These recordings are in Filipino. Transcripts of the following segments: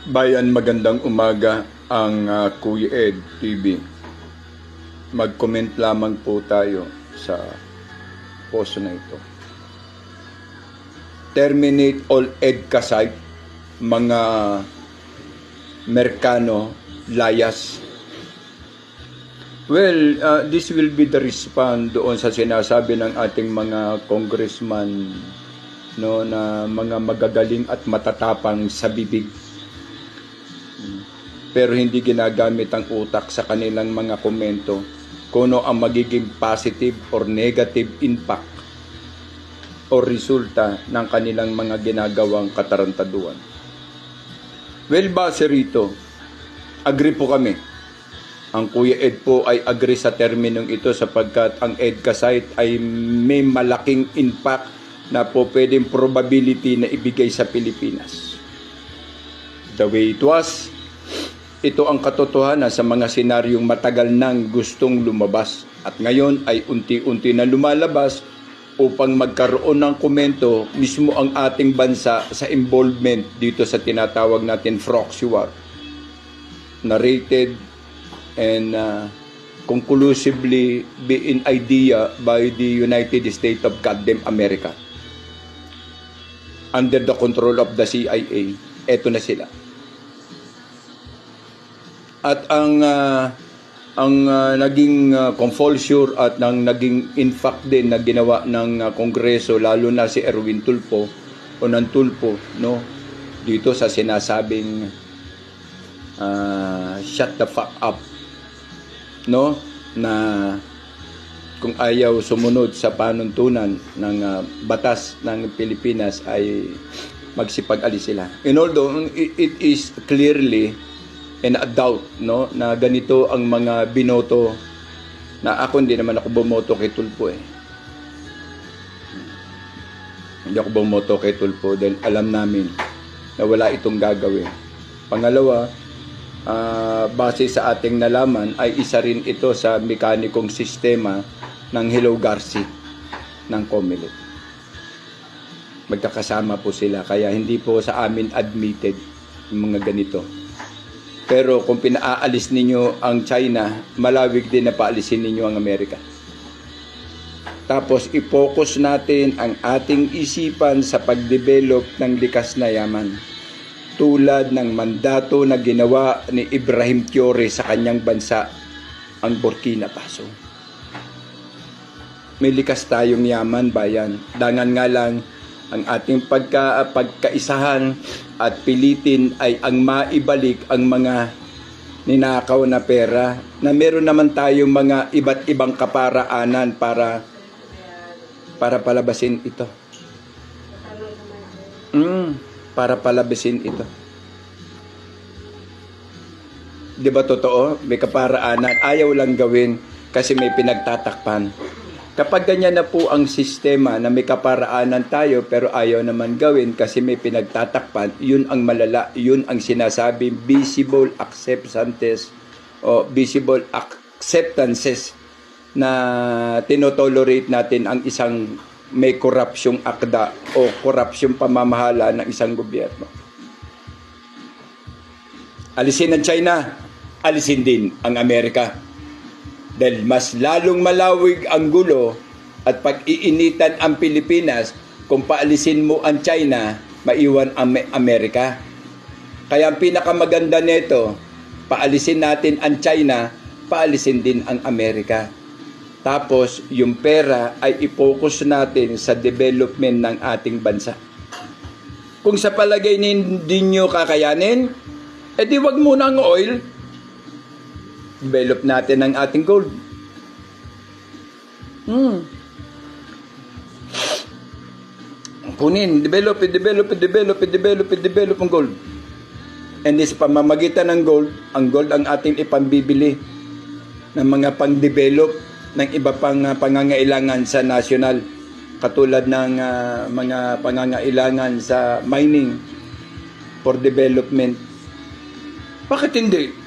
Bayan, magandang umaga ang Kuya Ed TV. Mag-comment lamang po tayo sa post na ito. Terminate all EDCA site, mga Mercano layas. Well, this will be the response doon sa sinasabi ng ating mga congressman, no, na mga magagaling at matatapang sa bibig, pero hindi ginagamit ang utak sa kanilang mga komento kung ano ang magiging positive or negative impact o resulta ng kanilang mga ginagawang katarantaduan. Well, base rito, agree po kami. Ang Kuya Ed po ay agree sa terminong ito sapagkat ang EDCA site ay may malaking impact na po pwedeng probability na ibigay sa Pilipinas. The way it was, ito ang katotohanan sa mga senaryong matagal nang gustong lumabas at ngayon ay unti-unti na lumalabas upang magkaroon ng komento mismo ang ating bansa sa involvement dito sa tinatawag natin proxy war, narrated and conclusively be in idea by the United States of goddamn America under the control of the CIA. Eto na sila. At ang naging compulsure at naging impact din na ginawa ng Kongreso, lalo na si Erwin Tulfo o ng Tulfo, no, dito sa sinasabing shut the fuck up, no, na kung ayaw sumunod sa panuntunan ng batas ng Pilipinas ay magsipag-alis sila. And although it is clearly and a doubt, no, na ganito ang mga binoto, na ako hindi naman ako bumoto kay Tulfo eh. Hindi ako bumoto kay Tulfo dahil alam namin na wala itong gagawin. Pangalawa, base sa ating nalaman ay isa rin ito sa mekanikong sistema ng Hello Garci ng COMELEC. Magkakasama po sila kaya hindi po sa amin admitted yung mga ganito. Pero kung pinaalis ninyo ang China, malawig din na paalisin ninyo ang Amerika. Tapos i-focus natin ang ating isipan sa pag-develop ng likas na yaman. Tulad ng mandato na ginawa ni Ibrahim Traoré sa kanyang bansa, ang Burkina Faso. May likas tayong yaman, bayan. Dangan nga lang ang ating pagkaisahan at pilitin ay ang maibalik ang mga ninakaw na pera na meron naman tayong mga iba't ibang kaparaanan para palabasin ito. Para palabasin ito. Di ba totoo? May kaparaanan. Ayaw lang gawin kasi may pinagtatakpan. Kapag ganyan na po ang sistema na may kaparaanan tayo pero ayaw naman gawin kasi may pinagtatakpan, yun ang malala, yun ang sinasabing visible acceptances o visible acceptances na tinotolerate natin ang isang may korupsyong akda o korupsyong pamamahala ng isang gobyerno. Alisin ang China, alisin din ang Amerika. Dahil mas lalong malawig ang gulo at pag-iinitan ang Pilipinas kung paalisin mo ang China, maiwan ang Amerika. Kaya ang pinakamaganda nito, paalisin natin ang China, paalisin din ang Amerika. Tapos, yung pera ay i-focus natin sa development ng ating bansa. Kung sa palagay ninyo kakayanin, edi wag muna ang oil. Develop natin ang ating gold. Kunin, develop ang gold. And this pamamagitan ng gold, ang gold ang ating ipambibili ng mga pang-develop ng iba pang pangangailangan sa national, katulad ng mga pangangailangan sa mining for development. Bakit hindi?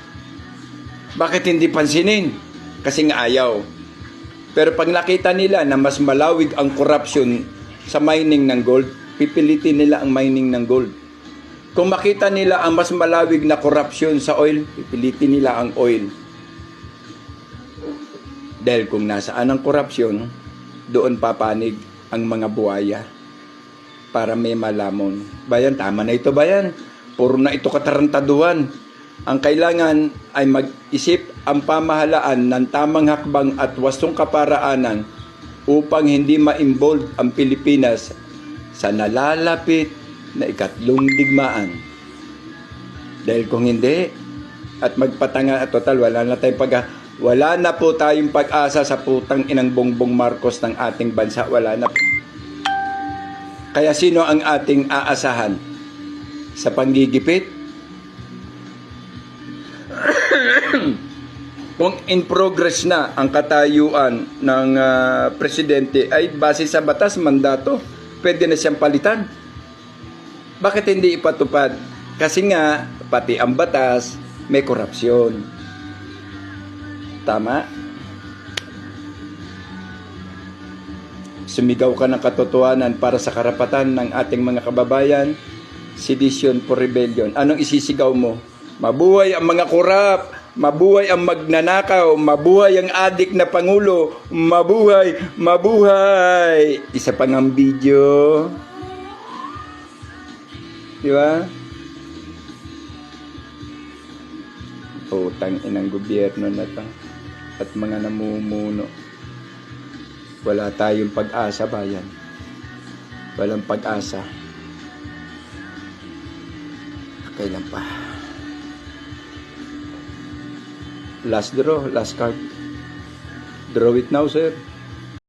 Bakit hindi pansinin? Kasi nga ayaw. Pero pag nakita nila na mas malawig ang corruption sa mining ng gold, pipilitin nila ang mining ng gold. Kung makita nila ang mas malawig na korupsyon sa oil, pipilitin nila ang oil. Dahil kung nasaan ang korupsyon, doon papanig ang mga buhaya para may malamon. Bayan, tama na ito bayan. Puro na ito katarantaduhan. Ang kailangan ay mag-isip ang pamahalaan ng tamang hakbang at wastong kaparaanan upang hindi ma-involve ang Pilipinas sa nalalapit na ikatlong digmaan. Dahil kung hindi, at magpatanga at total, wala na po tayong pag-asa sa putang inang Bongbong Marcos ng ating bansa. Wala na. Kaya sino ang ating aasahan sa panggigipit? Kung in progress na ang katayuan ng presidente ay base sa batas, mandato, pwede na siyang palitan. Bakit hindi ipatupad? Kasi nga, pati ang batas, may korupsyon. Tama? Sumigaw ka ng katotohanan para sa karapatan ng ating mga kababayan, sedition for rebellion. Anong isisigaw mo? Mabuhay ang mga korap, mabuhay ang magnanakaw, mabuhay ang adik na pangulo, mabuhay, mabuhay. Isa pang ang video. Di ba? Putang inang gobyerno na to at mga namumuno. Wala tayong pag-asa, bayan. Walang pag-asa. Kailan pa? Last draw, last card. Draw it now, sir.